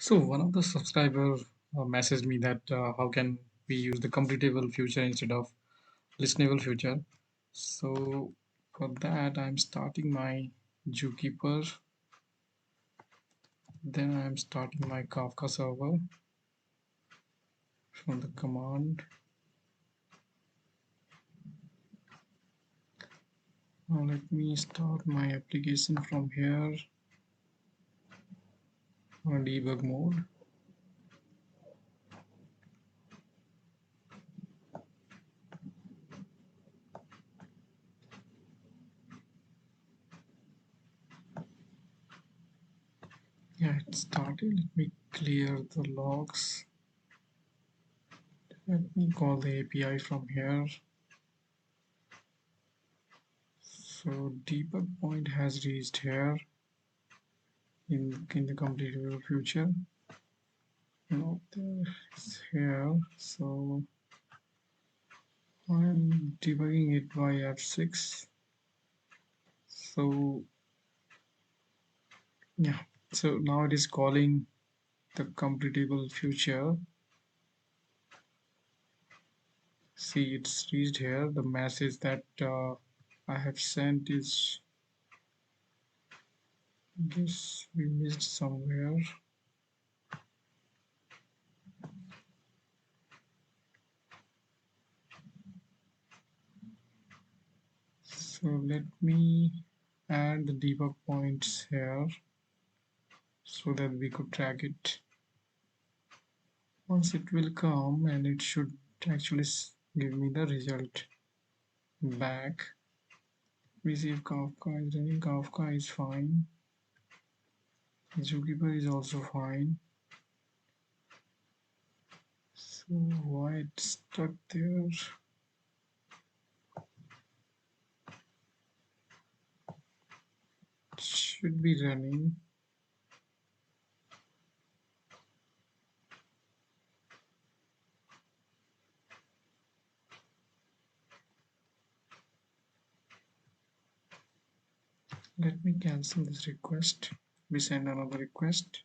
So one of the subscriber messaged me that how can we use the completable future instead of listenable future. So for that I'm starting my Zookeeper, then I'm starting my Kafka server from the command. Now let me start my application from here on debug mode. Yeah, it started. Let me clear the logs. Let me call the API from here. So debug point has reached here in the completable future. Not this here. So I'm debugging it by F6. So yeah, so now it is calling the completable future. See, it's reached here. The message that I have sent is, I guess we missed somewhere. So let me add the debug points here so that we could track it. Once it will come, and it should actually give me the result back. We see if Kafka is running. Kafka is fine. Zookeeper is also fine. So why it's stuck there? It should be running. Let me cancel this request. We send another request.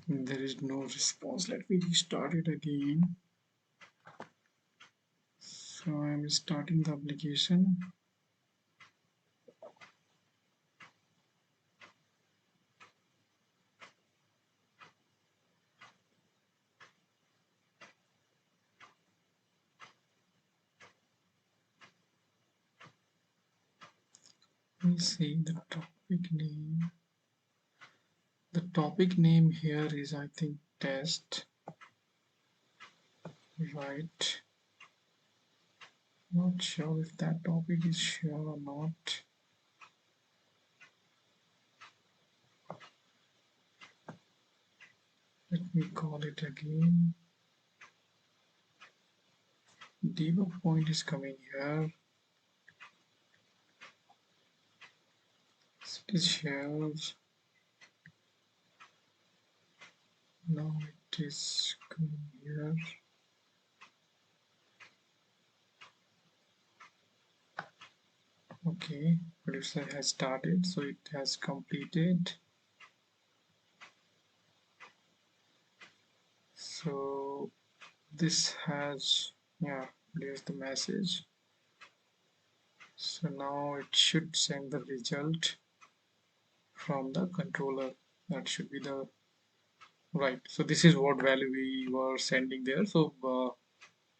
There is no response. Let me restart it again. So I'm starting the application. Let me see the topic name. The topic name here is, I think, test. Right. Not sure if that topic is sure or not. Let me call it again. Debug point is coming here. It is here. Now it is coming here. Okay, producer has started, so it has completed. So this has, yeah, there's the message. So now it should send the result from the controller. That should be the right. So this is what value we were sending there. So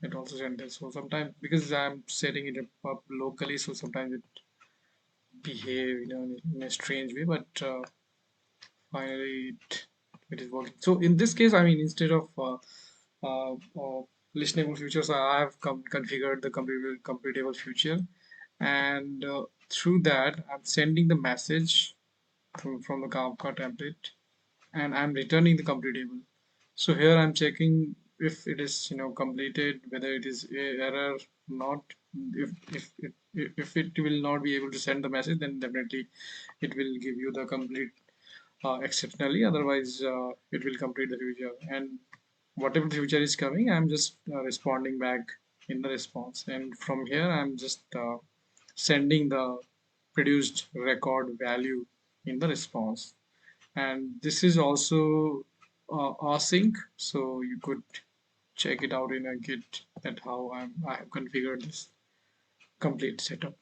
it also sent this. So sometimes because I'm setting it up locally, so sometimes it behave in a strange way, but finally it is working. So in this case, I mean, instead of listenable futures, I have configured the completable future, and through that I'm sending the message from the Kafka template, and I'm returning the completable. So here I'm checking if it is completed, whether it is a error not. If it will not be able to send the message, then definitely it will give you the complete exceptionally, otherwise it will complete the future. And whatever the future is coming, I'm just responding back in the response. And from here, I'm just sending the produced record value in the response. And this is also async, so you could check it out in a Git that how I have configured this complete setup.